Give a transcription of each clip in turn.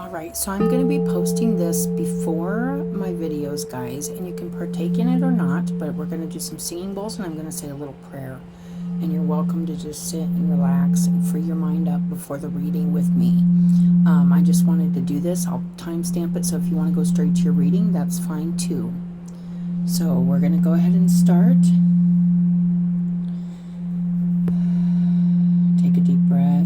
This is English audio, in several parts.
Alright, so I'm going to be posting this before my videos, guys, and you can partake in it or not, but we're going to do some singing bowls and I'm going to say a little prayer. And you're welcome to just sit and relax and free your mind up before the reading with me. I just wanted to do this. I'll timestamp it, so if you want to go straight to your reading, that's fine too. So we're going to go ahead and start. Take a deep breath.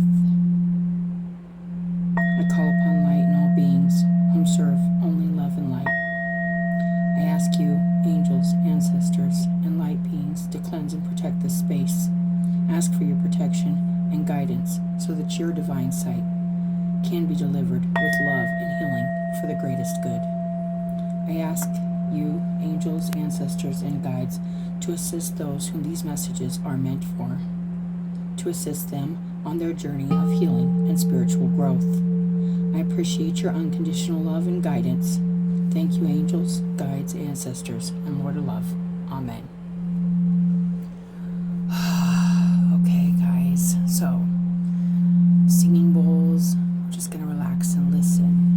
I call upon light and all beings whom serve only love and light. I ask you, angels, ancestors, and light beings, to cleanse and protect this space. Ask for your protection and guidance so that your divine sight can be delivered with love and healing for the greatest good. I ask you, angels, ancestors, and guides, to assist those whom these messages are meant for, to assist them on their journey of healing and spiritual growth. I appreciate your unconditional love and guidance. Thank you, angels, guides, ancestors, and Lord of Love. Amen. Okay, guys, so singing bowls. I'm just going to relax and listen.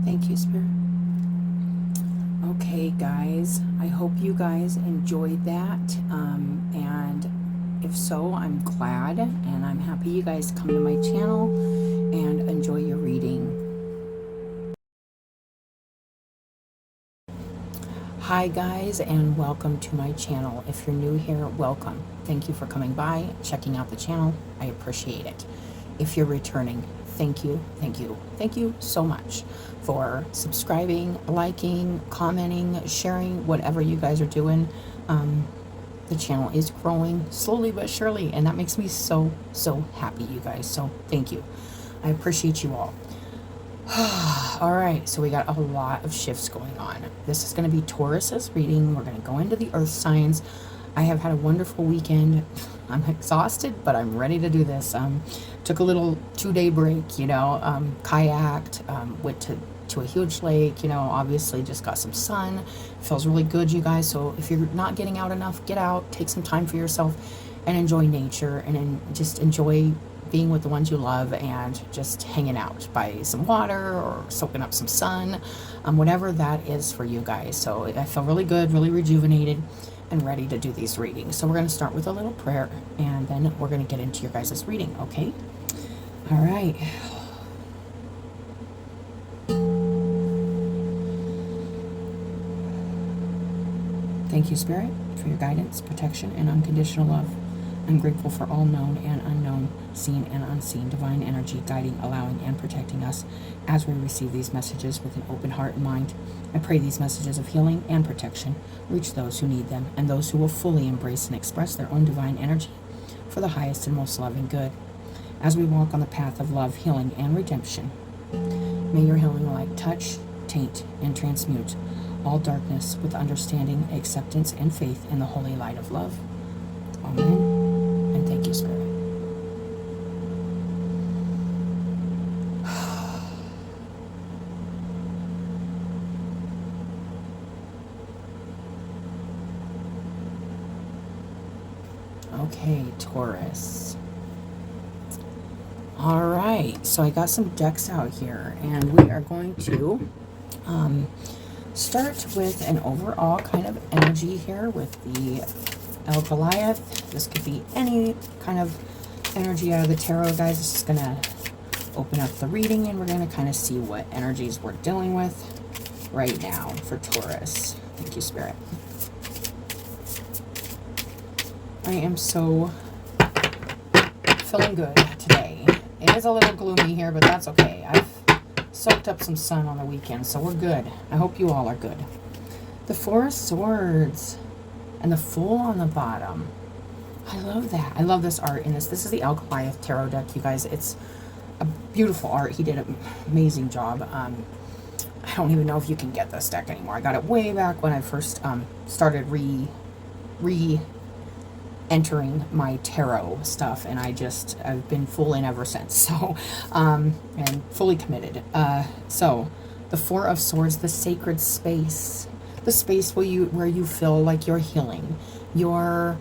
Thank you, Spirit. Okay, guys, I hope you guys enjoyed that. And if so, I'm glad, and I'm happy you guys come to my channel and enjoy your reading. Hi, guys, and welcome to my channel. If you're new here, welcome. Thank you for coming by, checking out the channel. I appreciate it. If you're returning, thank you, thank you, thank you so much for subscribing, liking, commenting, sharing, whatever you guys are doing. The channel is growing slowly but surely, and that makes me so happy, you guys. So thank you. I appreciate you all. All right, so we got a lot of shifts going on. This is going to be Taurus's reading. We're going to go into the earth signs. I have had a wonderful weekend. I'm exhausted, but I'm ready to do this. Took a little 2-day break, you know, kayaked, went to a huge lake, you know, obviously just got some sun. Feels really good, you guys. So if you're not getting out enough, get out, take some time for yourself and enjoy nature, and just enjoy being with the ones you love and just hanging out by some water or soaking up some sun, whatever that is for you guys. So I feel really good, really rejuvenated and ready to do these readings. So we're going to start with a little prayer, and then we're going to get into your guys' reading, okay? All right. Thank you, Spirit, for your guidance, protection, and unconditional love. I'm grateful for all known and unknown, seen and unseen divine energy guiding, allowing, and protecting us as we receive these messages with an open heart and mind. I pray these messages of healing and protection reach those who need them and those who will fully embrace and express their own divine energy for the highest and most loving good. As we walk on the path of love, healing, and redemption, may your healing light touch, taint, and transmute all darkness with understanding, acceptance, and faith in the holy light of love. Amen. And thank you, Spirit. Okay, Taurus. All right, so I got some decks out here, and we are going to start with an overall kind of energy here with the El Goliath. This could be any kind of energy out of the tarot, guys. This is going to open up the reading, and we're going to kind of see what energies we're dealing with right now for Taurus. Thank you, Spirit. I am so feeling good today. It is a little gloomy here, but that's okay. I've soaked up some sun on the weekend, so we're good. I hope you all are good. The Four of Swords and the Fool on the bottom. I love that. I love this art in this. This is the El Goliath tarot deck, you guys. It's a beautiful art. He did an amazing job. I don't even know if you can get this deck anymore. I got it way back when I first started entering my tarot stuff, and I've been full in ever since. So and fully committed. So the Four of Swords, the sacred space, the space where you feel like you're healing, you're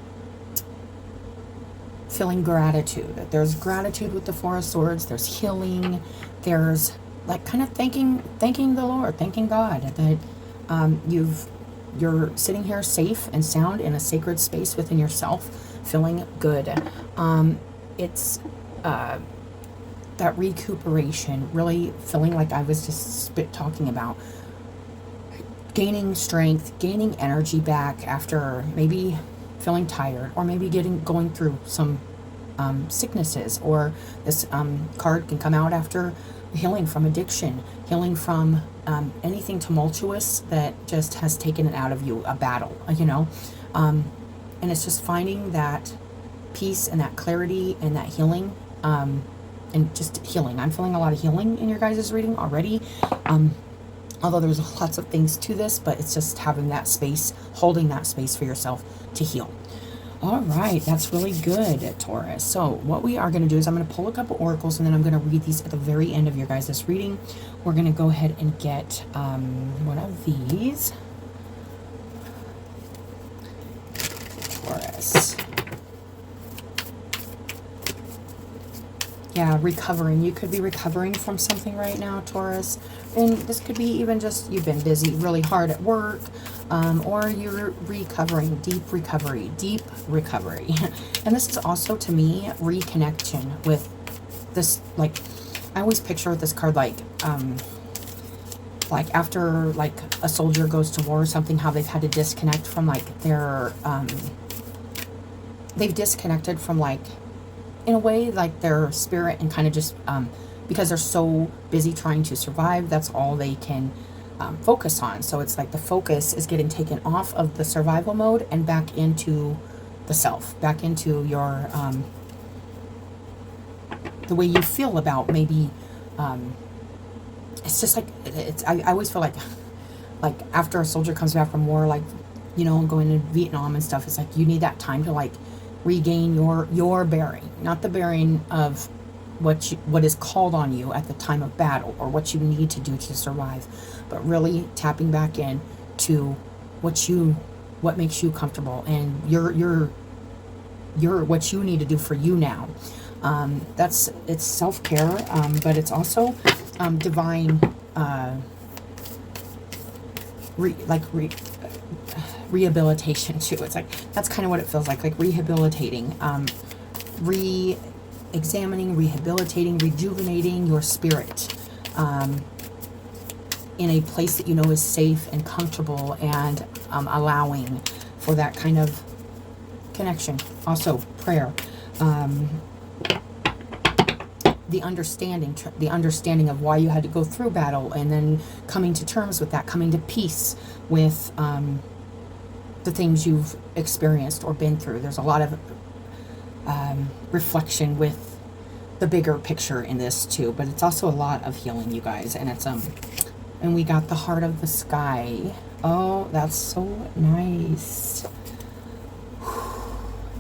feeling gratitude. There's gratitude with the Four of Swords. There's healing. There's like kind of thanking the Lord, thanking God that you're sitting here safe and sound in a sacred space within yourself, feeling good. It's that recuperation, really feeling like I was just talking about, gaining strength, gaining energy back after maybe feeling tired, or maybe going through some sicknesses, or this card can come out after healing from addiction, healing from anything tumultuous that just has taken it out of you, a battle, and it's just finding that peace and that clarity and that healing, and just healing. I'm feeling a lot of healing in your guys' reading already, although there's lots of things to this, but it's just having that space, holding that space for yourself to heal. All right, that's really good, Taurus. So what we are going to do is I'm going to pull a couple oracles, and then I'm going to read these at the very end of your guys' reading. We're going to go ahead and get one of these. Taurus. Yeah, recovering. You could be recovering from something right now, Taurus. And this could be even just you've been busy really hard at work, or you're recovering, deep recovery. And this is also, to me, reconnection with this, like, I always picture with this card, like after, like, a soldier goes to war or something, how they've had to disconnect from, like, their, they've disconnected from, like, in a way, like, their spirit, and kind of just, because they're so busy trying to survive, that's all they can focus on. So it's like the focus is getting taken off of the survival mode and back into the self, back into your, the way you feel about maybe, it's just like, I always feel like after a soldier comes back from war, like, going to Vietnam and stuff, it's like you need that time to, like, regain your bearing, not the bearing of what is called on you at the time of battle, or what you need to do to survive, but really tapping back in to what makes you comfortable, and your what you need to do for you now. It's self-care, but it's also divine rehabilitation too. It's like that's kind of what it feels like rehabilitating, examining, rehabilitating, rejuvenating your spirit in a place that is safe and comfortable, and allowing for that kind of connection. Also prayer, the understanding of why you had to go through battle, and then coming to terms with that, coming to peace with the things you've experienced or been through. There's a lot of reflection with the bigger picture in this too, but it's also a lot of healing, you guys. And it's and we got the Heart of the Sky. Oh, that's so nice.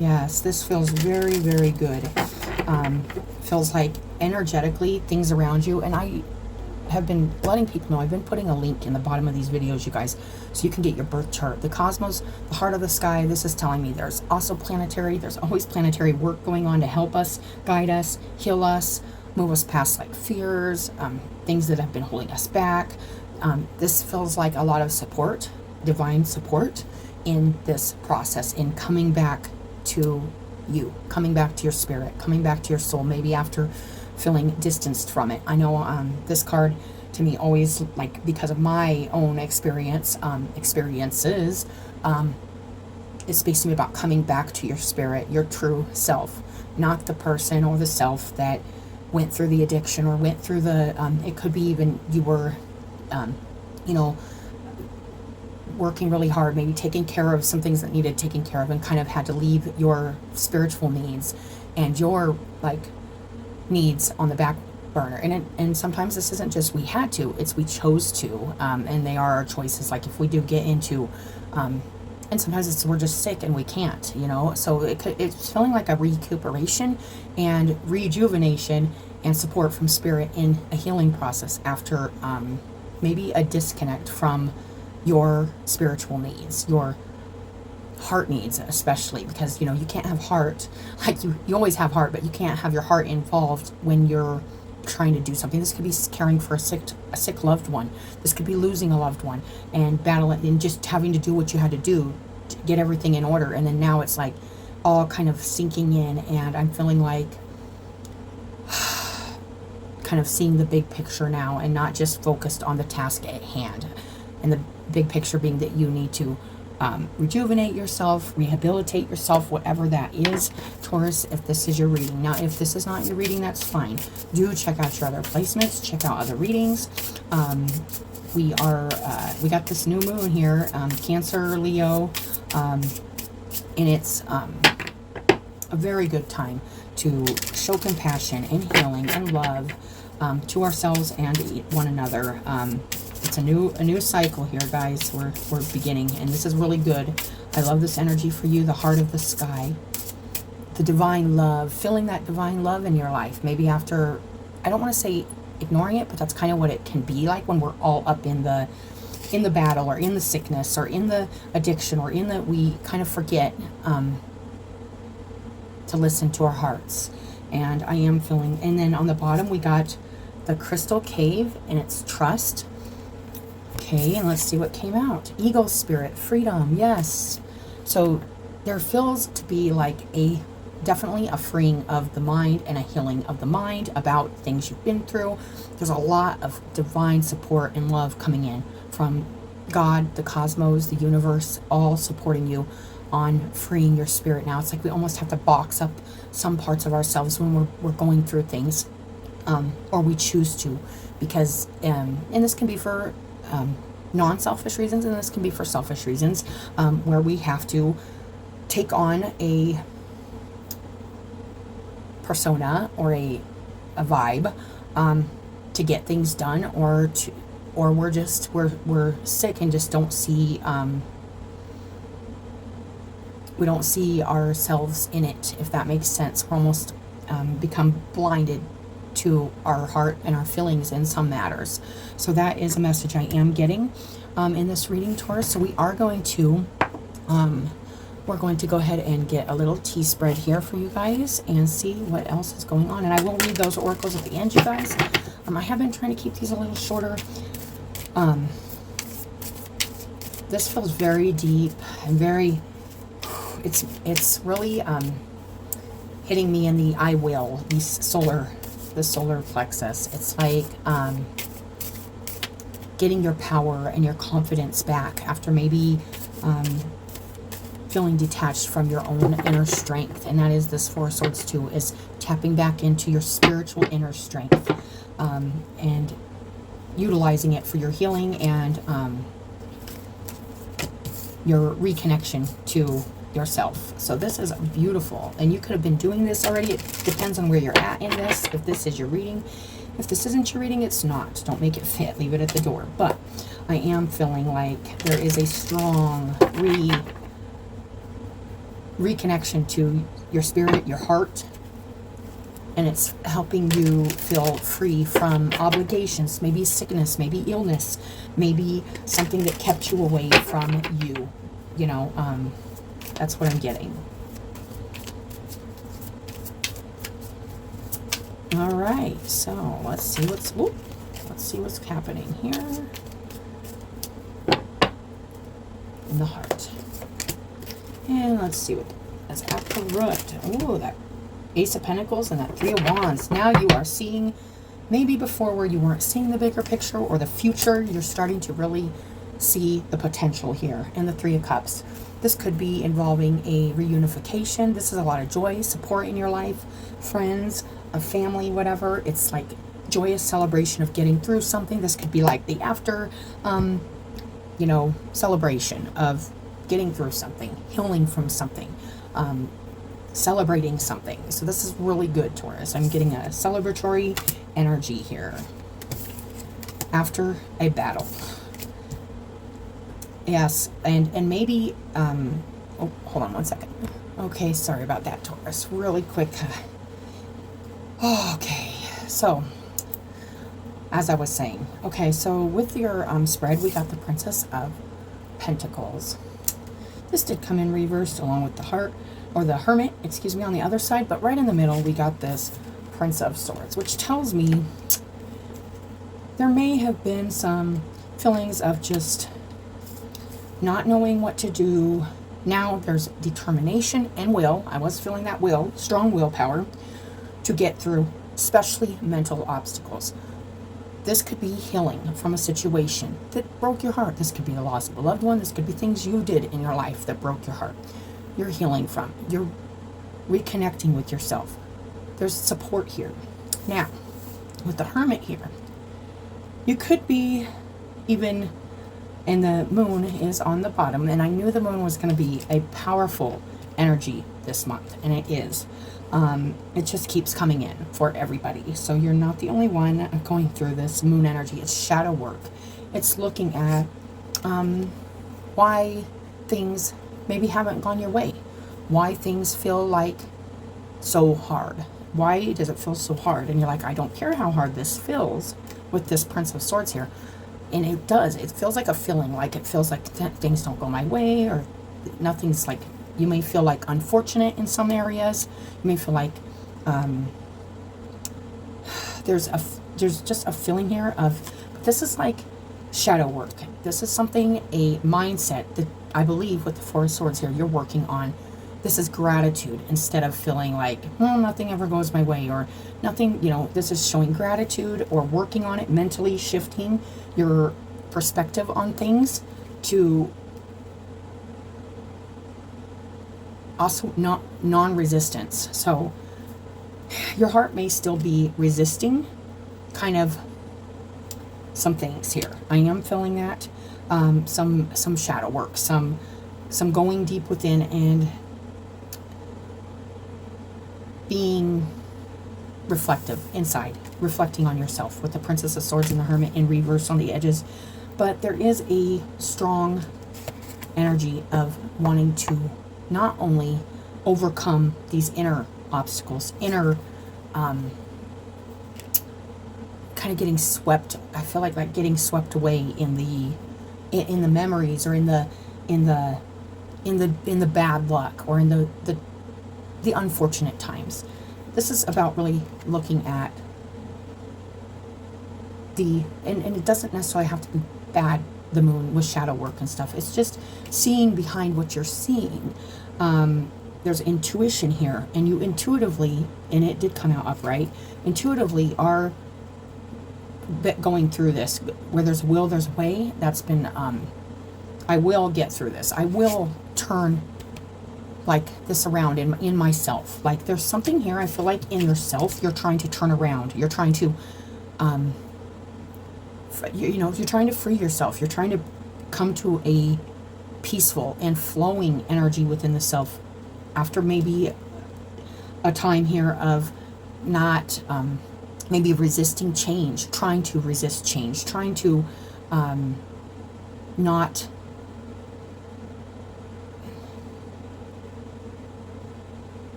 Yes, this feels very, very good. Feels like energetically things around you, and I have been letting people know, I've been putting a link in the bottom of these videos, you guys, so you can get your birth chart. The cosmos, the heart of the sky, this is telling me there's also planetary, there's always planetary work going on to help us, guide us, heal us, move us past like fears, things that have been holding us back. This feels like a lot of support, divine support in this process, in coming back to you, coming back to your spirit, coming back to your soul, maybe after feeling distanced from it. I know this card to me always, like, because of my own experiences, it speaks to me about coming back to your spirit, your true self, not the person or the self that went through the addiction or went through the, it could be even you were, you know, working really hard, maybe taking care of some things that needed taking care of, and kind of had to leave your spiritual needs and your like needs on the back burner. And sometimes this isn't just we had to, it's we chose to, and they are our choices. Like if we do get into, and sometimes it's we're just sick and we can't, you know. So it's feeling like a recuperation and rejuvenation and support from spirit in a healing process after maybe a disconnect from your spiritual needs, your heart needs especially, because you know you can't have heart, like you always have heart, but you can't have your heart involved when you're trying to do something. This could be caring for a sick loved one. This could be losing a loved one and battling and just having to do what you had to do to get everything in order, and then now it's like all kind of sinking in, and I'm feeling like kind of seeing the big picture now and not just focused on the task at hand. And the big picture being that you need to rejuvenate yourself, rehabilitate yourself, whatever that is, Taurus, if this is your reading. Now, if this is not your reading, that's fine. Do check out your other placements, check out other readings. We got this new moon here, Cancer, Leo, and it's a very good time to show compassion and healing and love to ourselves and one another. It's a new cycle here, guys. We're beginning, and this is really good. I love this energy for you, the heart of the sky, the divine love, feeling that divine love in your life. Maybe after, I don't want to say ignoring it, but that's kind of what it can be like when we're all up in the battle or in the sickness or in the addiction or in the, we kind of forget to listen to our hearts. And I am feeling, and then on the bottom we got the crystal cave, and it's trust. Okay, and let's see what came out. Eagle spirit, freedom, yes. So there feels to be like definitely a freeing of the mind and a healing of the mind about things you've been through. There's a lot of divine support and love coming in from God, the cosmos, the universe, all supporting you on freeing your spirit now. It's like we almost have to box up some parts of ourselves when we're going through things, or we choose to, because, and this can be for non-selfish reasons, and this can be for selfish reasons, where we have to take on a persona or a vibe to get things done, or we're sick and just don't see we don't see ourselves in it, if that makes sense. We're almost become blinded to our heart and our feelings in some matters. So that is a message I am getting in this reading, Taurus. So we are going to we're going to go ahead and get a little tea spread here for you guys and see what else is going on. And I will read those oracles at the end, you guys. I have been trying to keep these a little shorter. This feels very deep and very, it's really hitting me in the I will, the solar plexus. It's like getting your power and your confidence back after maybe feeling detached from your own inner strength. And that is this Four of Swords too, is tapping back into your spiritual inner strength and utilizing it for your healing and your reconnection to yourself. So this is beautiful, and you could have been doing this already. It depends on where you're at in this, if this is your reading. If this isn't your reading, it's not. Don't make it fit, leave it at the door. But I am feeling like there is a strong reconnection to your spirit, your heart, and it's helping you feel free from obligations, maybe sickness, maybe illness, maybe something that kept you away from you. You know, that's what I'm getting. All right, so let's see what's happening here in the heart. And let's see what that's at the root. Ooh, that Ace of Pentacles and that Three of Wands. Now you are seeing, maybe before where you weren't seeing the bigger picture or the future, you're starting to really see the potential here. And the Three of Cups. This could be involving a reunification. This is a lot of joy, support in your life, friends, a family, whatever. It's like joyous celebration of getting through something. This could be like the after, you know, celebration of getting through something, healing from something, celebrating something. So this is really good, Taurus. I'm getting a celebratory energy here after a battle. Yes, and maybe, oh, hold on one second. Okay, sorry about that, Taurus. Really quick. Okay, so as I was saying, okay, so with your spread, we got the Princess of Pentacles. This did come in reversed along with the heart, or the Hermit, excuse me, on the other side, but right in the middle, we got this Prince of Swords, which tells me there may have been some feelings of just not knowing what to do. Now there's determination and will. I was feeling that will, strong willpower to get through, especially mental obstacles. This could be healing from a situation that broke your heart. This could be the loss of a loved one. This could be things you did in your life that broke your heart. You're healing from. You're reconnecting with yourself. There's support here. Now, with the Hermit here, you could be even, and the moon is on the bottom, and I knew the moon was going to be a powerful energy this month, and it is. It just keeps coming in for everybody. So you're not the only one going through this moon energy. It's shadow work. It's looking at why things maybe haven't gone your way. Why things feel like so hard. Why does it feel so hard? And you're like, I don't care how hard this feels with this Prince of Swords here. And it does. It feels like a feeling. Like it feels like things don't go my way, or nothing's like, you may feel like unfortunate in some areas. You may feel like there's just a feeling here of, but this is like shadow work. This is something, a mindset that I believe with the Four of Swords here, you're working on. This is gratitude instead of feeling like, well, nothing ever goes my way, or nothing, you know, this is showing gratitude or working on it, mentally shifting your perspective on things to also not non-resistance. So your heart may still be resisting kind of some things here. I am feeling that some shadow work, some going deep within and being reflective inside, reflecting on yourself with the Princess of Swords and the Hermit in reverse on the edges. But there is a strong energy of wanting to not only overcome these inner obstacles, inner kind of getting swept. I feel like getting swept away in the memories, or in the bad luck, or in the unfortunate times. This is about really looking at and it doesn't necessarily have to be bad, the moon with shadow work and stuff. It's just seeing behind what you're seeing. There's intuition here, and you intuitively, and it did come out upright, intuitively are going through this. Where there's will, there's way. That's been, I will get through this. I will turn like this around in myself. Like there's something here, I feel like in yourself, you're trying to turn around. You're trying to, you're trying to free yourself. You're trying to come to a peaceful and flowing energy within the self after maybe a time here of not, maybe resisting change, trying to resist change, trying to not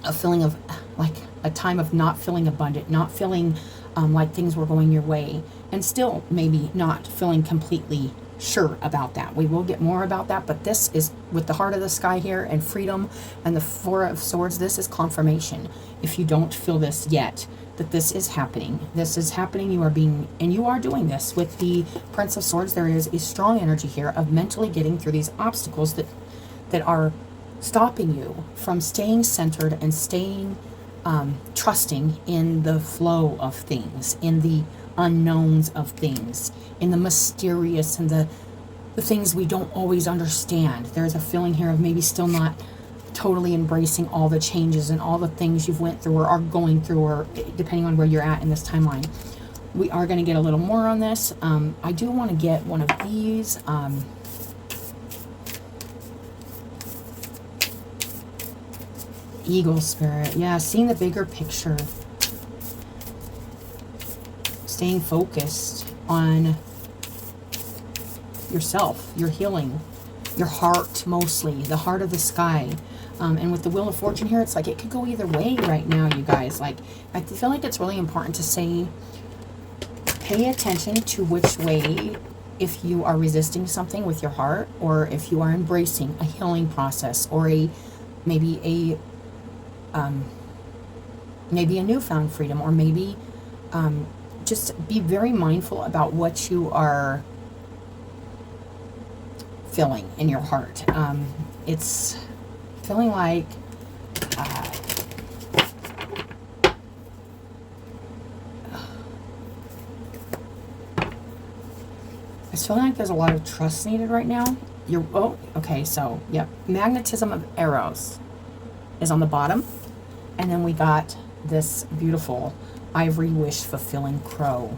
a feeling of like a time of not feeling abundant, not feeling like things were going your way, and still maybe not feeling completely sure about that. We will get more about that, but this is with the heart of the sky here and freedom and the Four of Swords. This is confirmation. If you don't feel this yet, that this is happening. This is happening. You are being, and you are doing this with the Prince of Swords. There is a strong energy here of mentally getting through these obstacles that are stopping you from staying centered and staying trusting in the flow of things, in the unknowns of things, in the mysterious and the things we don't always understand. There's a feeling here of maybe still not totally embracing all the changes and all the things you've went through or are going through, or depending on where you're at in this timeline. We are going to get a little more on this. I do want to get one of these. Eagle spirit. Yeah, seeing the bigger picture. Staying focused on yourself, your healing, your heart mostly, the heart of the sky. And with the Wheel of Fortune here, it's like it could go either way right now, you guys. Like, I feel like it's really important to say, pay attention to which way, if you are resisting something with your heart, or if you are embracing a healing process, or maybe a newfound freedom, or maybe just be very mindful about what you are feeling in your heart. It's feeling like it's feeling like there's a lot of trust needed right now. Okay, so yep, magnetism of arrows is on the bottom, and then we got this beautiful ivory wish fulfilling crow.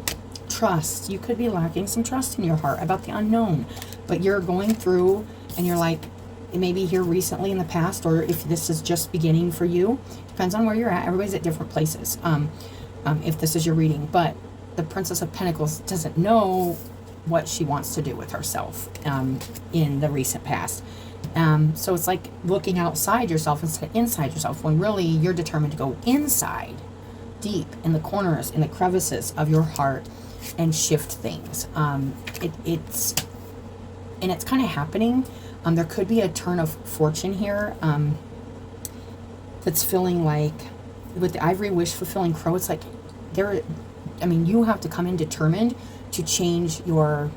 Trust. You could be lacking some trust in your heart about the unknown, but you're going through and you're like, maybe here recently in the past, or if this is just beginning for you, depends on where you're at. Everybody's at different places. If this is your reading, but the Princess of Pentacles doesn't know what she wants to do with herself in the recent past. So it's like looking outside yourself instead of inside yourself, when really you're determined to go inside, deep in the corners, in the crevices of your heart, and shift things. It's kind of happening. There could be a turn of fortune here that's feeling like, with the ivory wish fulfilling crow, it's like you have to come in determined to change your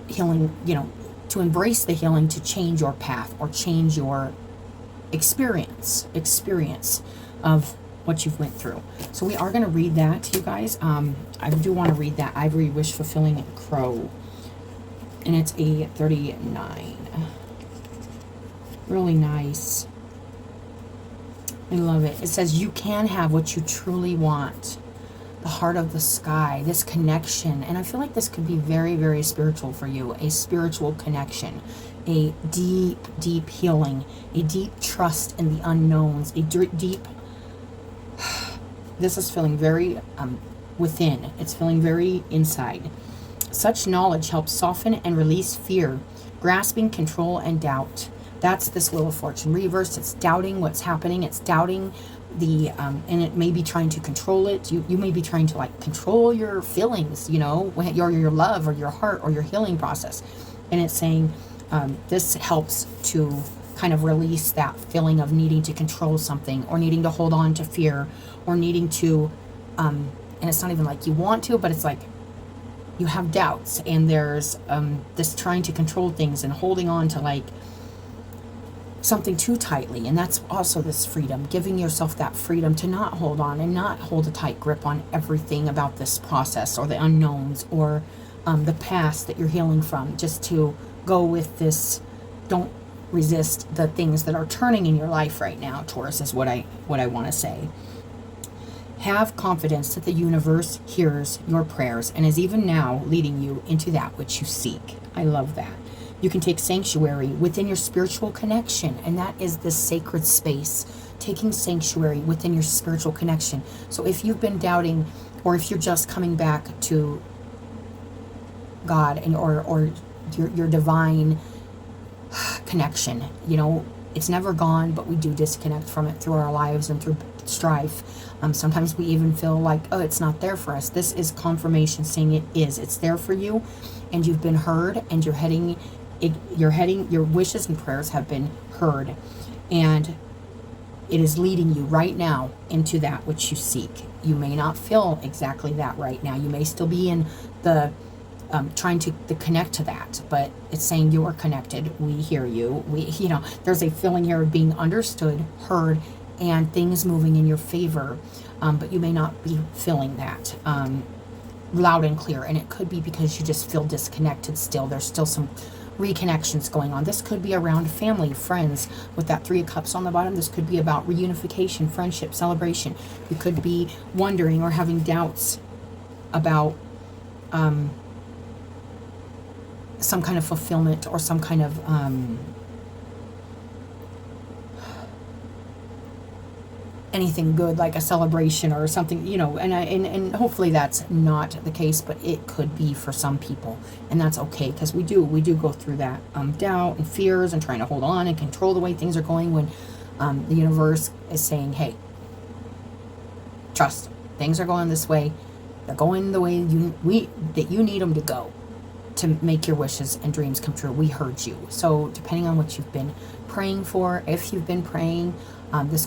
healing, to embrace the healing, to change your path or change your experience of what you've went through. So we are going to read that, you guys. I do want to read that ivory wish fulfilling crow, and it's a 39. Really nice. I love it. It says you can have what you truly want. The heart of the sky, this connection. And I feel like this could be very, very spiritual for you. A spiritual connection, a deep, deep healing, a deep trust in the unknowns, a deep, this is feeling very within. It's feeling very inside. Such knowledge helps soften and release fear, grasping, control, and doubt. That's this Wheel of Fortune reversed. It's doubting what's happening. It's doubting and it may be trying to control it. You may be trying to control your feelings, your love or your heart or your healing process. And it's saying this helps to kind of release that feeling of needing to control something, or needing to hold on to fear, or needing to, and it's not even like you want to, but it's like you have doubts, and there's this trying to control things and holding on to something too tightly. And that's also this freedom, giving yourself that freedom to not hold on and not hold a tight grip on everything about this process, or the unknowns, or the past that you're healing from. Just to go with this, don't resist the things that are turning in your life right now, Taurus, is what I want to say. Have confidence that the universe hears your prayers and is even now leading you into that which you seek. I love that. You can take sanctuary within your spiritual connection, and that is the sacred space, taking sanctuary within your spiritual connection. So if you've been doubting, or if you're just coming back to God or your divine connection, it's never gone, but we do disconnect from it through our lives and through strife. Sometimes we even feel like, oh, it's not there for us. This is confirmation saying it is. It's there for you, and you've been heard, and your wishes and prayers have been heard, and it is leading you right now into that which you seek. You may not feel exactly that right now. You may still be in the trying to connect to that, but it's saying you are connected. We hear you. There's a feeling here of being understood, heard, and things moving in your favor. But you may not be feeling that loud and clear, and it could be because you just feel disconnected still. There's still some reconnections going on. This could be around family, friends, with that 3 of Cups on the bottom. This could be about reunification, friendship, celebration. You could be wondering or having doubts about some kind of fulfillment or some kind of anything good, like a celebration or something, and hopefully that's not the case, but it could be for some people, and that's okay, because we do go through that doubt and fears and trying to hold on and control the way things are going, when the universe is saying, hey, trust, things are going this way, they're going the way that you need them to go, to make your wishes and dreams come true. We heard you. So depending on what you've been praying for, if you've been praying, this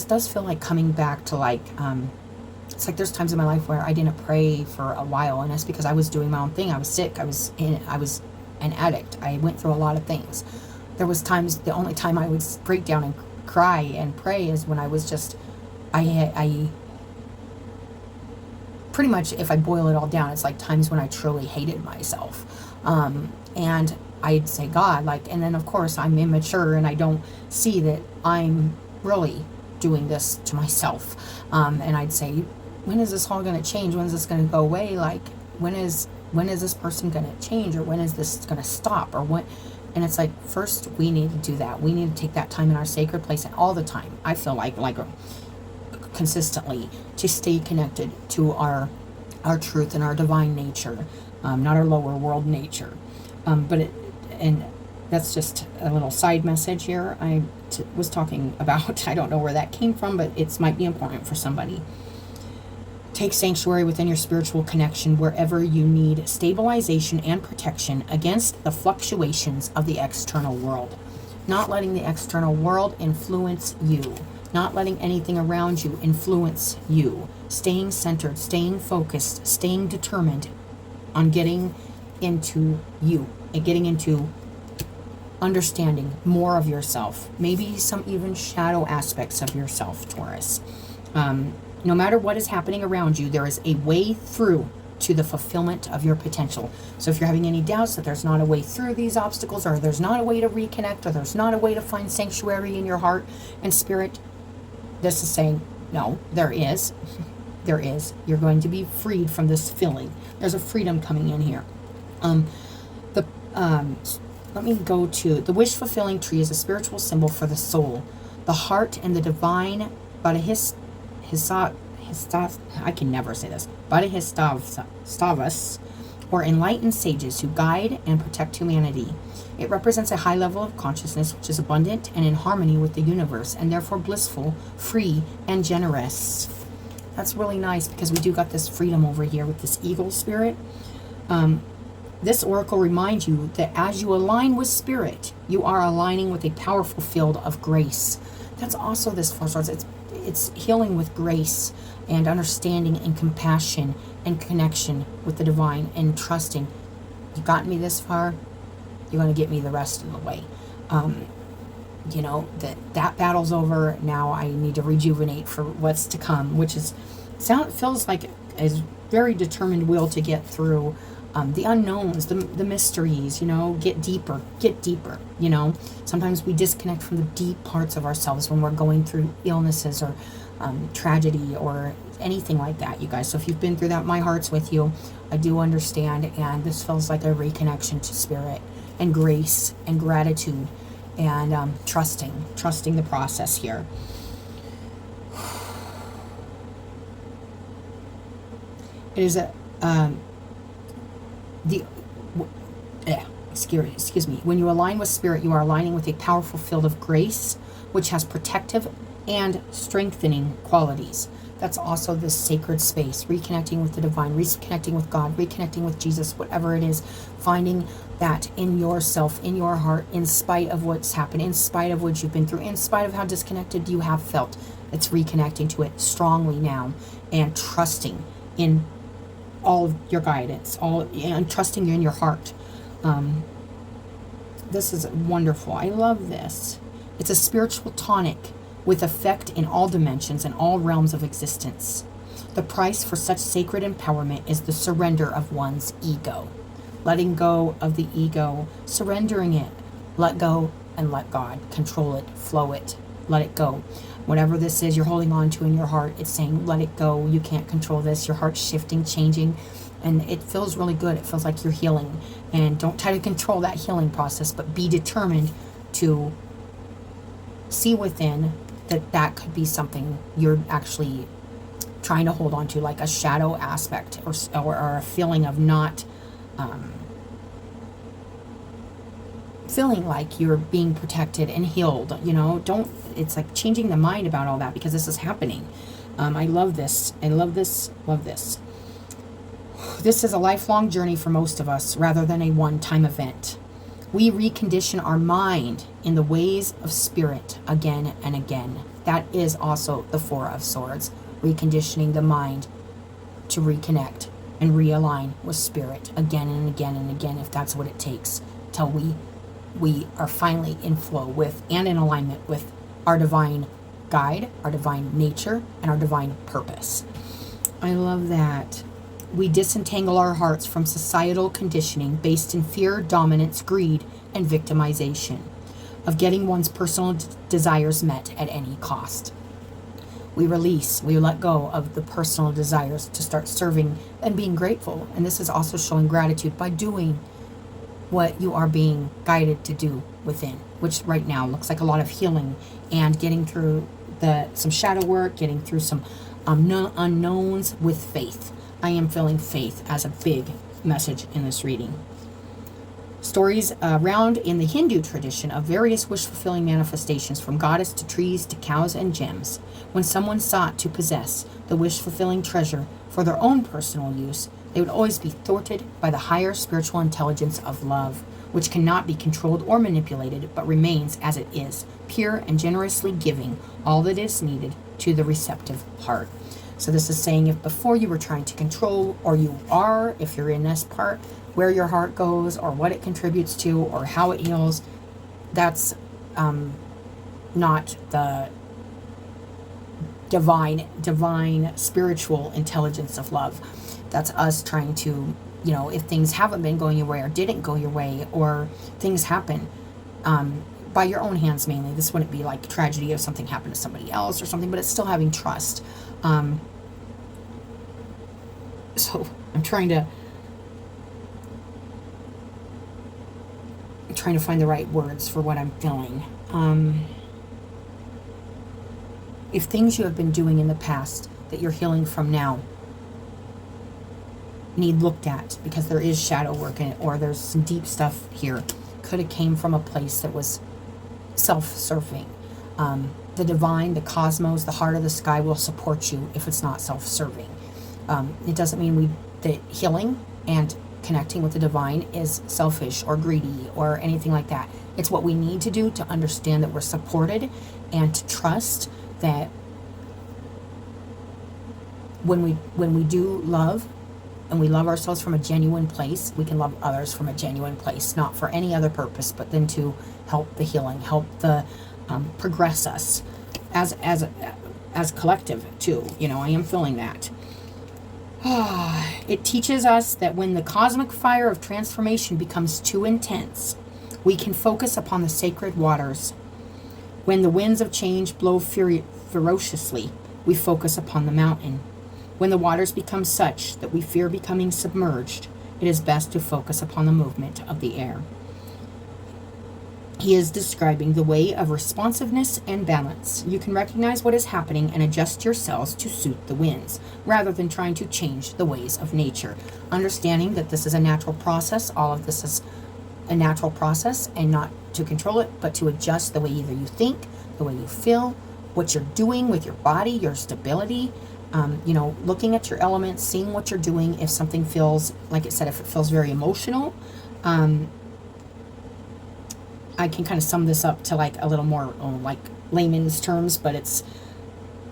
does feel like coming back to it's like there's times in my life where I didn't pray for a while, and that's because I was doing my own thing. I was sick. I was an addict. I went through a lot of things. There was times, the only time I would break down and cry and pray is when I was just, I pretty much, if I boil it all down, it's like times when I truly hated myself. And I'd say, God, and then of course I'm immature and I don't see that I'm really doing this to myself. And I'd say, when is this all going to change? When is this going to go away? When is this person going to change? Or when is this going to stop? Or what? And it's like, first we need to do that. We need to take that time in our sacred place, and all the time. I feel like consistently, to stay connected to our truth and our divine nature, not our lower world nature. And that's just a little side message here. I was talking about, I don't know where that came from, but it might be important for somebody. Take sanctuary within your spiritual connection wherever you need stabilization and protection against the fluctuations of the external world. Not letting the external world influence you. Not letting anything around you influence you. Staying centered, staying focused, staying determined on getting into you and getting into understanding more of yourself. Maybe some even shadow aspects of yourself, Taurus. No matter what is happening around you, there is a way through to the fulfillment of your potential. So if you're having any doubts that there's not a way through these obstacles, or there's not a way to reconnect, or there's not a way to find sanctuary in your heart and spirit, this is saying, no, there is. There is. You're going to be freed from this feeling. There's a freedom coming in here. Let me go to the wish-fulfilling tree is a spiritual symbol for the soul, the heart, and the divine I can never say this. Bodhisattvas, or enlightened sages who guide and protect humanity. It represents a high level of consciousness which is abundant and in harmony with the universe, and therefore blissful, free, and generous. That's really nice, because we do got this freedom over here with this eagle spirit. This oracle reminds you that as you align with spirit, you are aligning with a powerful field of grace. That's also this Four Swords. It's healing with grace and understanding and compassion and connection with the divine, and trusting. You got me this far, you're going to get me the rest of the way. That battle's over. Now I need to rejuvenate for what's to come, which feels like a very determined will to get through the unknowns, the mysteries, get deeper. Sometimes we disconnect from the deep parts of ourselves when we're going through illnesses or tragedy or anything like that, you guys. So if you've been through that, my heart's with you. I do understand, and this feels like a reconnection to spirit and grace and gratitude and trusting the process here. It is excuse me, when you align with spirit, you are aligning with a powerful field of grace, which has protective and strengthening qualities. That's also this sacred space, reconnecting with the divine, reconnecting with God, reconnecting with Jesus, whatever it is, finding that in yourself, in your heart, in spite of what's happened, in spite of what you've been through, in spite of how disconnected you have felt. It's reconnecting to it strongly now and trusting in all of your guidance, and trusting in your heart. This is wonderful. I love this. It's a spiritual tonic with effect in all dimensions and all realms of existence. The price for such sacred empowerment is the surrender of one's ego. Letting go of the ego, surrendering it. Let go and let God control it, flow it, let it go. Whatever this is you're holding on to in your heart, it's saying, let it go. You can't control this. Your heart's shifting, changing, and it feels really good. It feels like you're healing. And don't try to control that healing process, but be determined to see within that could be something you're actually trying to hold on to, like a shadow aspect or a feeling of not feeling like you're being protected and healed. It's like changing the mind about all that, because this is happening. I love this. I love this. Love this. This is a lifelong journey for most of us rather than a one-time event. We recondition our mind in the ways of spirit again and again. That is also the Four of Swords, reconditioning the mind to reconnect and realign with spirit again and again and again, if that's what it takes, till we are finally in flow with and in alignment with our divine guide, our divine nature, and our divine purpose. I love that. We disentangle our hearts from societal conditioning based in fear, dominance, greed, and victimization of getting one's personal desires met at any cost. We let go of the personal desires to start serving and being grateful. And this is also showing gratitude by doing what you are being guided to do within, which right now looks like a lot of healing and getting through some shadow work, getting through some unknowns with faith. I am feeling faith as a big message in this reading. Stories around in the Hindu tradition of various wish-fulfilling manifestations, from goddess to trees to cows and gems. When someone sought to possess the wish-fulfilling treasure for their own personal use, they would always be thwarted by the higher spiritual intelligence of love, which cannot be controlled or manipulated, but remains as it is, pure and generously giving all that is needed to the receptive heart. So this is saying, if before you were trying to control, or you are, if you're in this part, where your heart goes or what it contributes to or how it heals, that's not the divine spiritual intelligence of love. That's us trying to, if things haven't been going your way or didn't go your way, or things happen by your own hands mainly. This wouldn't be like tragedy if something happened to somebody else or something, but it's still having trust. So I'm trying to find the right words for what I'm feeling. If things you have been doing in the past that you're healing from now need looked at, because there is shadow work in it, or there's some deep stuff here, could have came from a place that was self-serving. The divine, the cosmos, the heart of the sky will support you if it's not self-serving. It doesn't mean that healing and connecting with the divine is selfish or greedy or anything like that. It's what we need to do to understand that we're supported, and to trust that when we do love, and we love ourselves from a genuine place, we can love others from a genuine place, not for any other purpose, but then to help the healing, help the progress us as collective too. I am feeling that. It teaches us that when the cosmic fire of transformation becomes too intense, we can focus upon the sacred waters. When the winds of change blow ferociously, we focus upon the mountain. When the waters become such that we fear becoming submerged, it is best to focus upon the movement of the air. He is describing the way of responsiveness and balance. You can recognize what is happening and adjust your cells to suit the winds, rather than trying to change the ways of nature. Understanding that this is a natural process, all of this is a natural process, and not to control it, but to adjust the way either you think, the way you feel, what you're doing with your body, your stability. You know, looking at your elements, seeing what you're doing. If something feels, like it said, if it feels very emotional, I can kind of sum this up to like a little more like layman's terms, but it's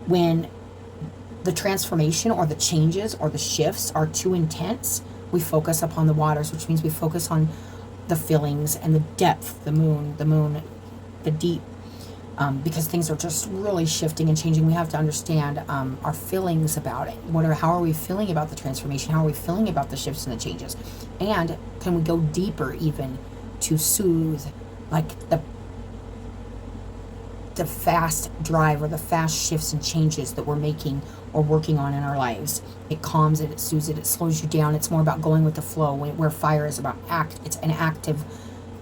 when the transformation or the changes or the shifts are too intense, we focus upon the waters, which means we focus on the feelings and the depth, the moon, the deep, because things are just really shifting and changing. We have to understand our feelings about it. How are we feeling about the transformation? How are we feeling about the shifts and the changes? And can we go deeper even to soothe, like the fast drive or the fast shifts and changes that we're making or working on in our lives? It calms it, it soothes it, it slows you down. It's more about going with the flow, where fire is about it's an active,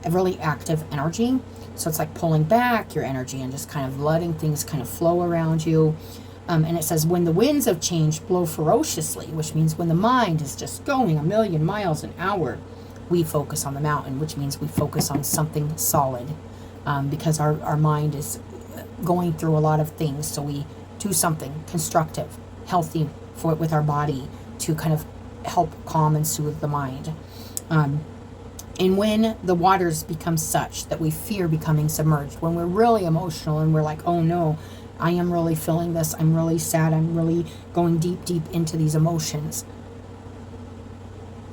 a really active energy. So it's like pulling back your energy and just kind of letting things kind of flow around you. And it says, when the winds of change blow ferociously, which means when the mind is just going 1,000,000 miles an hour, we focus on the mountain, which means we focus on something solid, because our mind is going through a lot of things. So we do something constructive, healthy with our body to kind of help calm and soothe the mind. And when the waters become such that we fear becoming submerged, when we're really emotional and we're like, oh no, I am really feeling this, I'm really sad, I'm really going deep, deep into these emotions.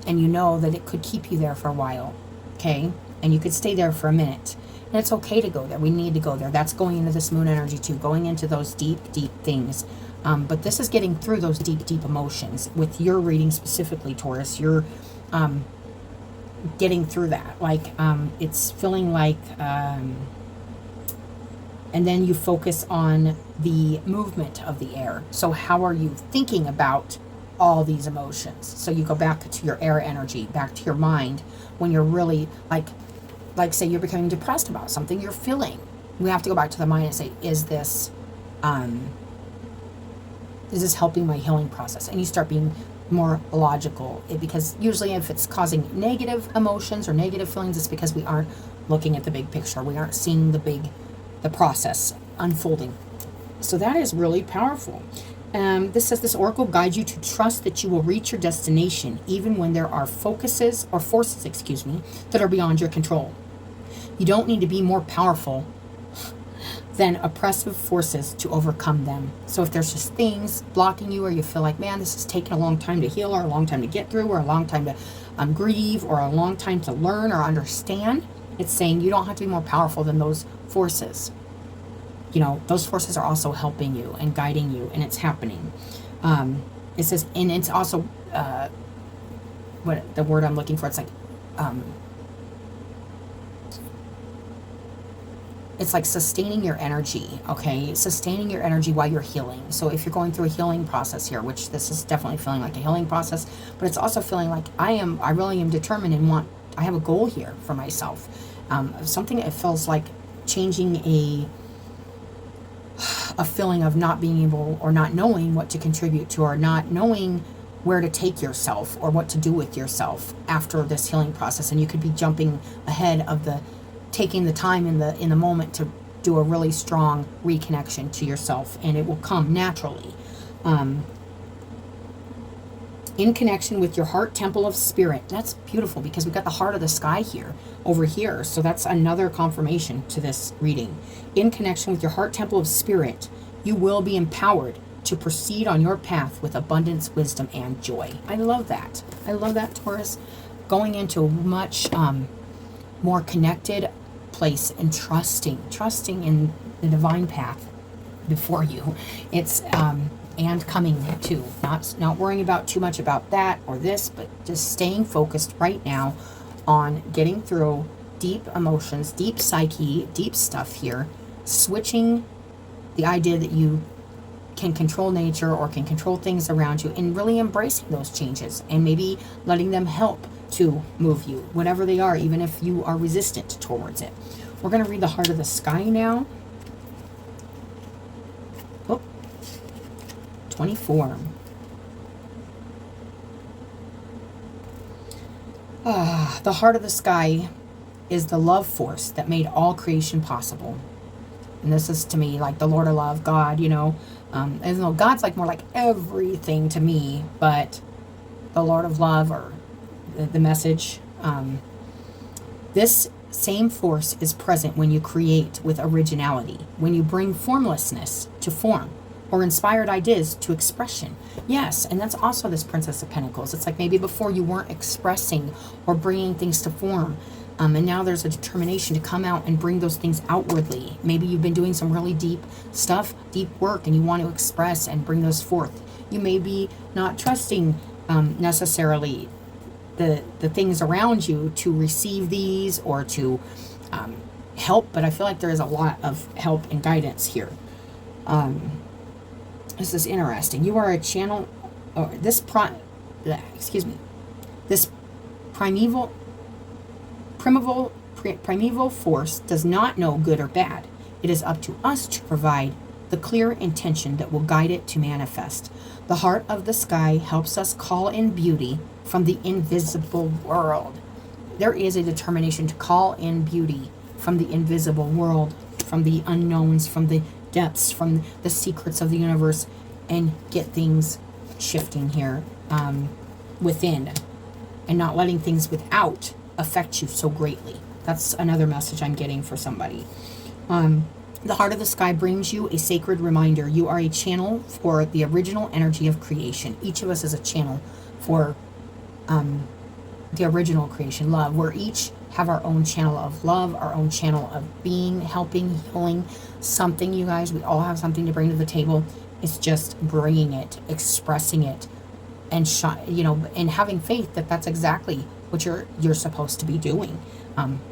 And you know that it could keep you there for a while, okay? And you could stay there for a minute. And it's okay to go there. We need to go there. That's going into this moon energy too, going into those deep, deep things. But this is getting through those deep, deep emotions. With your reading specifically, Taurus, you're getting through that. Like, it's feeling like, and then you focus on the movement of the air. So how are you thinking about all these emotions? So you go back to your air energy, back to your mind, when you're really like say you're becoming depressed about something you're feeling. We have to go back to the mind and say, is this helping my healing process? And you start being more logical, because usually if it's causing negative emotions or negative feelings, it's because we aren't looking at the big picture. We aren't seeing the process unfolding. So that is really powerful. This says, this oracle guides you to trust that you will reach your destination, even when there are forces, that are beyond your control. You don't need to be more powerful than oppressive forces to overcome them. So if there's just things blocking you, or you feel like, man, this is taking a long time to heal, or a long time to get through, or a long time to grieve, or a long time to learn or understand, it's saying you don't have to be more powerful than those forces. You know, those forces are also helping you and guiding you, and it's happening. It says, and it's also, what the word I'm looking for, it's like sustaining your energy, okay? Sustaining your energy while you're healing. So if you're going through a healing process here, which this is definitely feeling like a healing process, but it's also feeling like I really am determined and I have a goal here for myself. Something that feels like changing a feeling of not being able, or not knowing what to contribute to, or not knowing where to take yourself or what to do with yourself after this healing process. And you could be jumping ahead of taking the time in the moment to do a really strong reconnection to yourself, and it will come naturally. In connection with your heart temple of spirit. That's beautiful, because we've got the heart of the sky here, over here. So that's another confirmation to this reading. In connection with your heart temple of spirit, you will be empowered to proceed on your path with abundance, wisdom, and joy. I love that. I love that, Taurus. Going into a much more connected place, and trusting in the divine path before you. It's and coming to not worrying about too much about that or this, but just staying focused right now on getting through deep emotions, deep psyche, deep stuff here, switching the idea that you can control nature or can control things around you, and really embracing those changes and maybe letting them help to move you, whatever they are, even if you are resistant towards it. We're going to read the heart of the sky now. 24. The heart of the sky is the love force that made all creation possible. And this is to me like the Lord of Love, God, you know. And though God's like more like everything to me, but the Lord of Love, or the message, this same force is present when you create with originality, when you bring formlessness to form, or inspired ideas to expression. Yes, and that's also this Princess of Pentacles. It's like maybe before you weren't expressing or bringing things to form, and now there's a determination to come out and bring those things outwardly. Maybe you've been doing some really deep stuff, deep work, and you want to express and bring those forth. You may be not trusting necessarily the things around you to receive these or to help, but I feel like there is a lot of help and guidance here. This is interesting. You are a channel, or this primeval force does not know good or bad. It is up to us to provide the clear intention that will guide it to manifest. The heart of the sky helps us call in beauty from the invisible world. There is a determination to call in beauty from the invisible world, from the unknowns, from the depths, from the secrets of the universe, and get things shifting here within, and not letting things without affect you so greatly. That's another message I'm getting for somebody. The heart of the sky brings you a sacred reminder. You are a channel for the original energy of creation. Each of us is a channel for the original creation, love. We're each have our own channel of love, our own channel of being, helping, healing, something, you guys. We all have something to bring to the table. It's just bringing it, expressing it, and and having faith that that's exactly what you're supposed to be doing.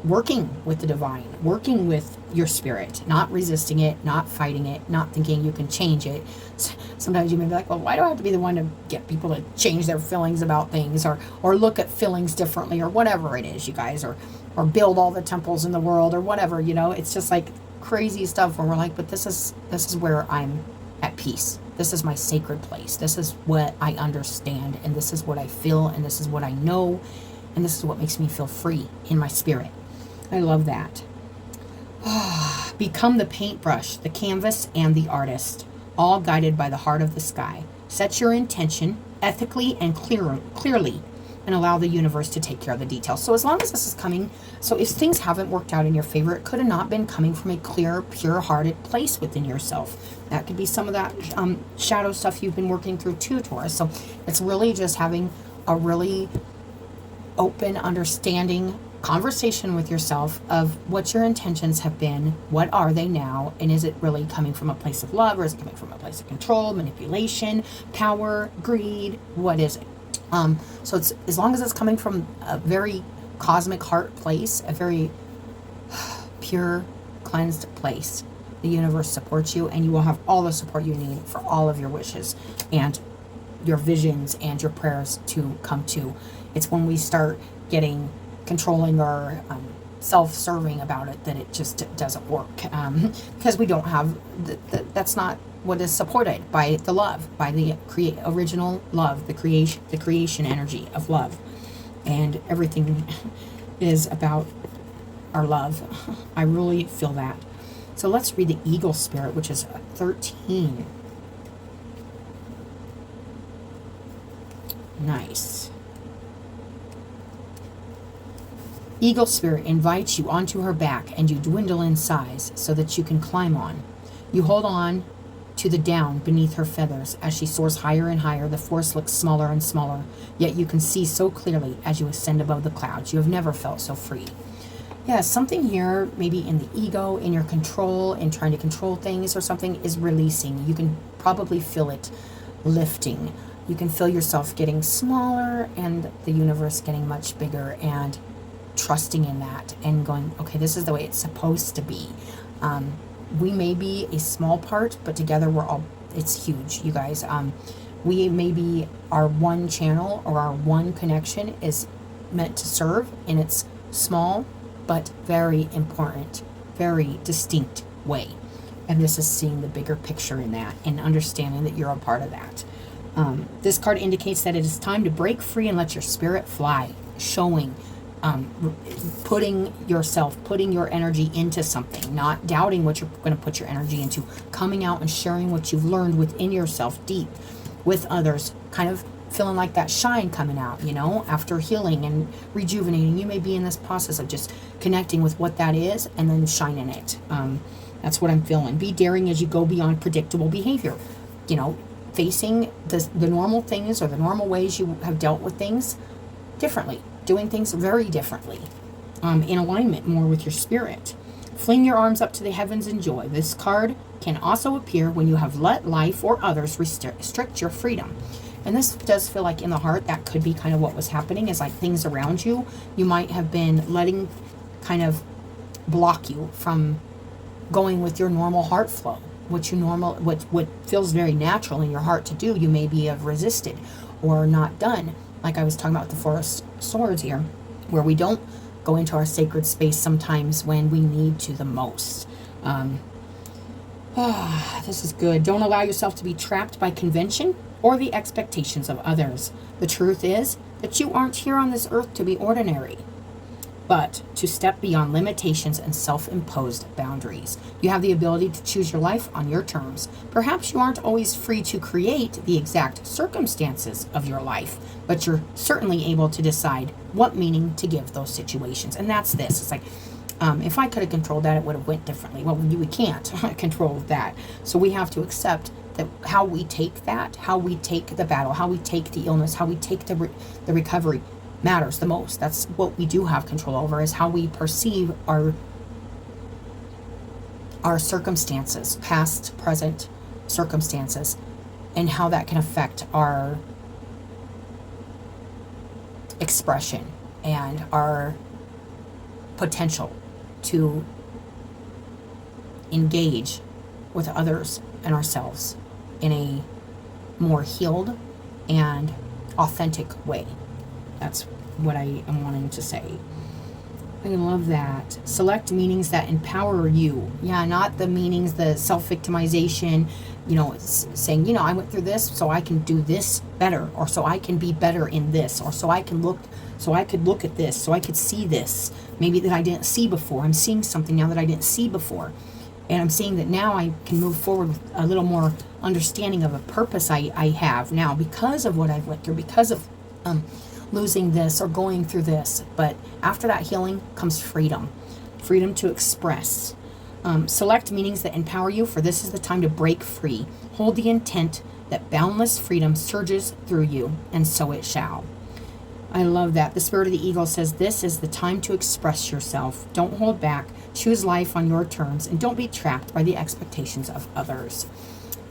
Working with the divine, working with your spirit, not resisting it, not fighting it, not thinking you can change it. Sometimes you may be like, well, why do I have to be the one to get people to change their feelings about things, or look at feelings differently, or whatever it is, you guys, or build all the temples in the world, or whatever, it's just like crazy stuff where we're like, but this is where I'm at peace. This is my sacred place. This is what I understand, and this is what I feel, and this is what I know, and this is what makes me feel free in my spirit. I love that. Become the paintbrush, the canvas, and the artist, all guided by the heart of the sky. Set your intention ethically and clearly, and allow the universe to take care of the details. So as long as this is coming, so if things haven't worked out in your favor, it could have not been coming from a clear, pure-hearted place within yourself. That could be some of that shadow stuff you've been working through too, Taurus. So it's really just having a really open, understanding conversation with yourself of what your intentions have been, what are they now, and is it really coming from a place of love, or is it coming from a place of control, manipulation, power, greed? What is it? So it's, as long as it's coming from a very cosmic heart place, a very pure, cleansed place, the universe supports you, and you will have all the support you need for all of your wishes and your visions and your prayers to come to. It's when we start getting controlling or self-serving about it that it just doesn't work, because we don't have that's not what is supported by the love, by the original love, the creation energy of love, and everything is about our love. I really feel that. So let's read the Eagle Spirit, which is 13. Nice. Eagle Spirit invites you onto her back, and you dwindle in size so that you can climb on. You hold on to the down beneath her feathers. As she soars higher and higher, the force looks smaller and smaller, yet you can see so clearly as you ascend above the clouds. You have never felt so free. Yeah, something here, maybe in the ego, in your control, in trying to control things or something, is releasing. You can probably feel it lifting. You can feel yourself getting smaller and the universe getting much bigger, and trusting in that and going, okay, this is the way it's supposed to be. We may be a small part, but together it's huge, you guys. We may be our one channel or our one connection is meant to serve in its small but very important, very distinct way. And this is seeing the bigger picture in that and understanding that you're a part of that. This card indicates that it is time to break free and let your spirit fly, showing putting your energy into something, not doubting what you're going to put your energy into, coming out and sharing what you've learned within yourself deep with others, kind of feeling like that shine coming out, after healing and rejuvenating. You may be in this process of just connecting with what that is and then shining it. That's what I'm feeling. Be daring as you go beyond predictable behavior. Facing the normal things or the normal ways you have dealt with things differently, doing things very differently, in alignment more with your spirit. Fling your arms up to the heavens in joy. This card can also appear when you have let life or others restrict your freedom. And this does feel like in the heart, that could be kind of what was happening, is like things around you might have been letting kind of block you from going with your normal heart flow. What feels very natural in your heart to do, you maybe have resisted or not done. Like I was talking about with the Four of Swords here, where we don't go into our sacred space sometimes when we need to the most. This is good. Don't allow yourself to be trapped by convention or the expectations of others. The truth is that you aren't here on this earth to be ordinary, but to step beyond limitations and self-imposed boundaries. You have the ability to choose your life on your terms. Perhaps you aren't always free to create the exact circumstances of your life, but you're certainly able to decide what meaning to give those situations. And that's this. It's like, if I could have controlled that, it would have went differently. Well, we can't control that. So we have to accept that how we take that, how we take the battle, how we take the illness, how we take the recovery matters the most. That's what we do have control over, is how we perceive our circumstances, past, present circumstances, and how that can affect our expression and our potential to engage with others and ourselves in a more healed and authentic way. That's what I am wanting to say. I love that. Select meanings that empower you. Yeah, not the meanings, the self-victimization, saying, I went through this so I can do this better, or so I can be better in this, or so I could look at this, so I could see this, maybe that I didn't see before. I'm seeing something now that I didn't see before. And I'm seeing that now I can move forward with a little more understanding of a purpose I have now because of what I went through, because of losing this or going through this. But after that healing comes freedom to express. Select meanings that empower you, for this is the time to break free. Hold the intent that boundless freedom surges through you, and so it shall. I love that. The Spirit of the Eagle says this is the time to express yourself. Don't hold back. Choose life on your terms, and don't be trapped by the expectations of others.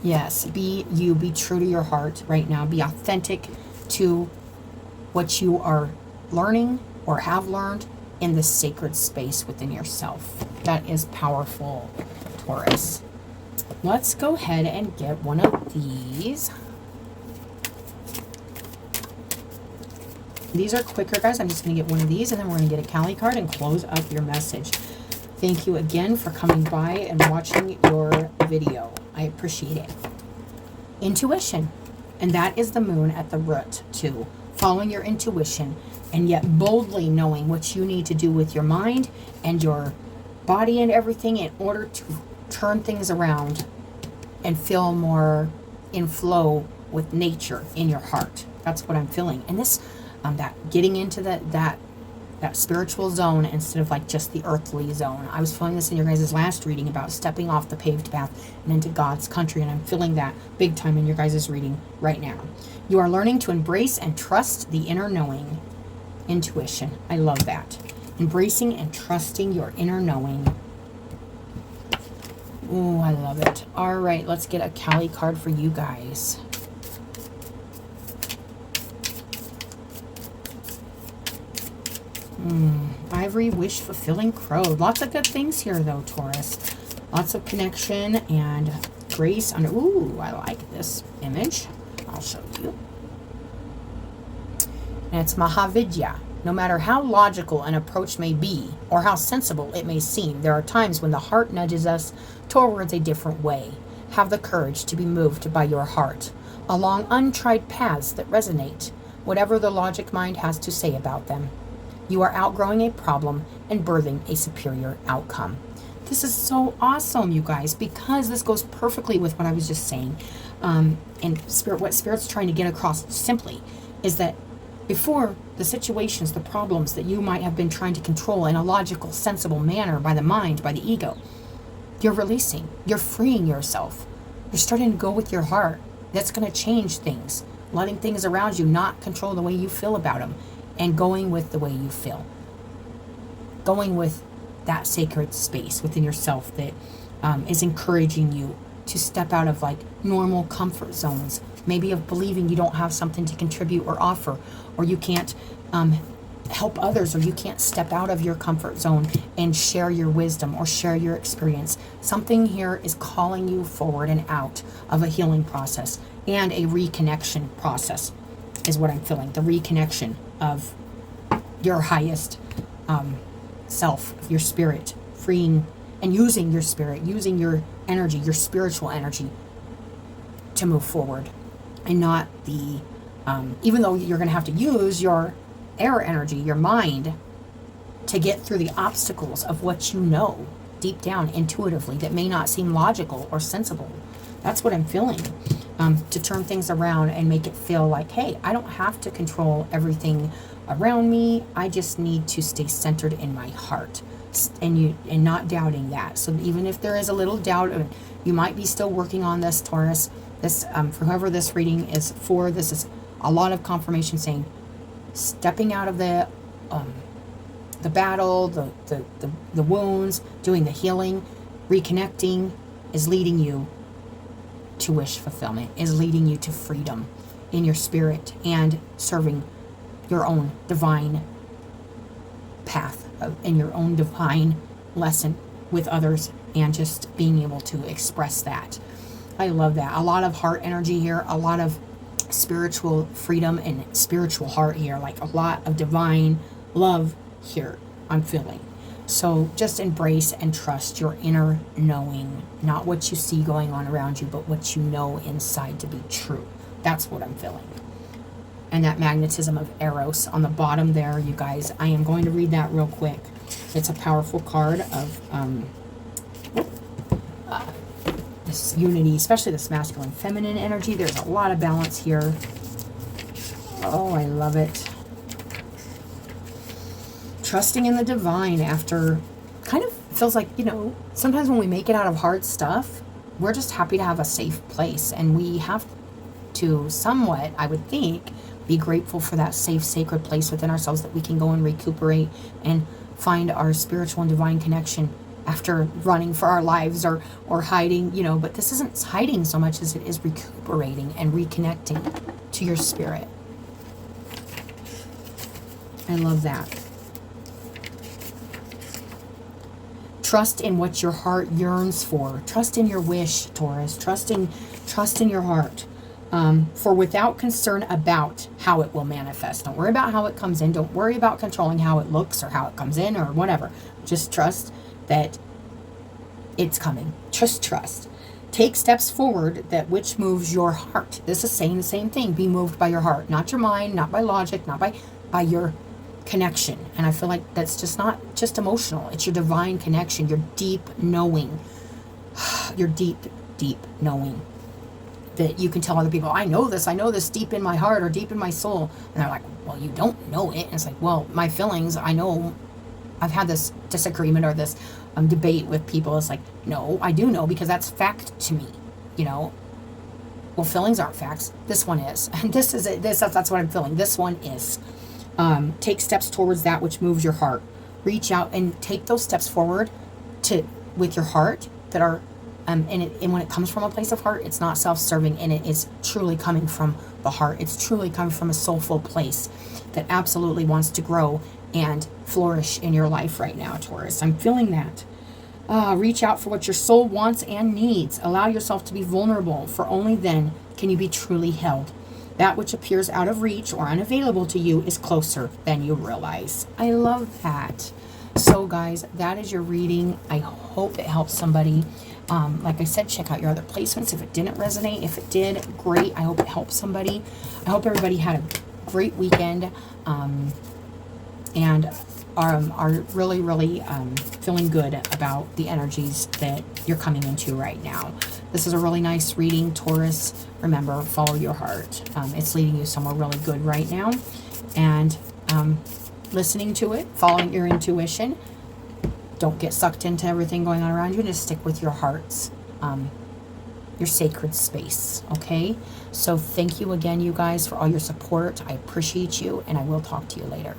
Yes, be you. Be true to your heart right now. Be authentic to what you are learning or have learned in the sacred space within yourself. That is powerful, Taurus. Let's go ahead and get one of these. These are quicker, guys. I'm just going to get one of these, and then we're going to get a Kali card and close up your message. Thank you again for coming by and watching your video. I appreciate it. Intuition. And that is the moon at the root, too. Following your intuition, and yet boldly knowing what you need to do with your mind and your body and everything in order to turn things around and feel more in flow with nature in your heart. That's what I'm feeling. And this, that getting into that spiritual zone instead of like just the earthly zone. I was feeling this in your guys' last reading about stepping off the paved path and into God's country, and I'm feeling that big time in your guys' reading right now. You are learning to embrace and trust the inner knowing. Intuition. I love that. Embracing and trusting your inner knowing. Oh, I love it. All right, let's get a Kali card for you guys. Ivory, wish fulfilling crow. Lots of good things here though, Taurus. Lots of connection and grace. Ooh, I like this image. I'll show you. And it's Mahavidya. No matter how logical an approach may be or how sensible it may seem, there are times when the heart nudges us towards a different way. Have the courage to be moved by your heart along untried paths that resonate, whatever the logic mind has to say about them. You are outgrowing a problem and birthing a superior outcome. This is so awesome, you guys, because this goes perfectly with what I was just saying. And what Spirit's trying to get across simply is that before, the situations, the problems that you might have been trying to control in a logical, sensible manner by the mind, by the ego, you're releasing, you're freeing yourself. You're starting to go with your heart. That's going to change things. Letting things around you not control the way you feel about them, and going with the way you feel. Going with that sacred space within yourself that is encouraging you to step out of like normal comfort zones, maybe of believing you don't have something to contribute or offer, or you can't help others, or you can't step out of your comfort zone and share your wisdom or share your experience. Something here is calling you forward and out of a healing process and a reconnection process is what I'm feeling. The reconnection of your highest self, your spirit, freeing and using your spirit, using your energy, your spiritual energy to move forward, and not the, even though you're going to have to use your air energy, your mind, to get through the obstacles of what you know deep down intuitively that may not seem logical or sensible. That's what I'm feeling. To turn things around and make it feel like, hey, I don't have to control everything around me. I just need to stay centered in my heart, and not doubting that. So even if there is a little doubt, you might be still working on this, Taurus. This for whoever this reading is for, this is a lot of confirmation saying, stepping out of the battle, the wounds, doing the healing, reconnecting is leading you to wish fulfillment, is leading you to freedom in your spirit and serving your own divine path and your own divine lesson with others, and just being able to express that. I love that. A lot of heart energy here, a lot of spiritual freedom and spiritual heart here, like a lot of divine love here I'm feeling. So just embrace and trust your inner knowing, not what you see going on around you, but what you know inside to be true. That's what I'm feeling. And that magnetism of Eros on the bottom there, you guys, I am going to read that real quick. It's a powerful card of this unity, especially this masculine feminine energy. There's a lot of balance here. Oh, I love it. Trusting in the divine after, kind of feels like, you know, sometimes when we make it out of hard stuff, we're just happy to have a safe place, and we have to somewhat, I would think, be grateful for that safe, sacred place within ourselves that we can go and recuperate and find our spiritual and divine connection after running for our lives or hiding, you know. But this isn't hiding so much as it is recuperating and reconnecting to your spirit. I love that. Trust in what your heart yearns for. Trust in your wish, Taurus. Trust in your heart. For without concern about how it will manifest. Don't worry about how it comes in. Don't worry about controlling how it looks or how it comes in or whatever. Just trust that it's coming. Just trust. Take steps forward that which moves your heart. This is saying the same thing. Be moved by your heart, not your mind, not by logic, not by your connection. And I feel like that's just not just emotional. It's your divine connection, your deep knowing, your deep knowing that you can tell other people, I know this deep in my heart or deep in my soul. And they're like, well, you don't know it. And it's like, well, my feelings, I know. I've had this disagreement or this debate with people. It's like, no, I do know, because that's fact to me, you know. Well, feelings aren't facts. This one is. And this is it. That's what I'm feeling. This one is. Take steps towards that which moves your heart. Reach out and take those steps forward with your heart that are, and when it comes from a place of heart, it's not self-serving, and it is truly coming from the heart. It's truly coming from a soulful place that absolutely wants to grow and flourish in your life right now, Taurus. I'm feeling that. Reach out for what your soul wants and needs. Allow yourself to be vulnerable, for only then can you be truly held. That which appears out of reach or unavailable to you is closer than you realize. I love that. So guys, that is your reading. I hope it helps somebody. Like I said, check out your other placements if it didn't resonate. If it did, great. I hope it helped somebody. I hope everybody had a great weekend. and are really, really feeling good about the energies that you're coming into right now. This is a really nice reading, Taurus. Remember, follow your heart. It's leading you somewhere really good right now. And listening to it, following your intuition. Don't get sucked into everything going on around you. Just stick with your heart's, your sacred space, okay? So thank you again, you guys, for all your support. I appreciate you, and I will talk to you later.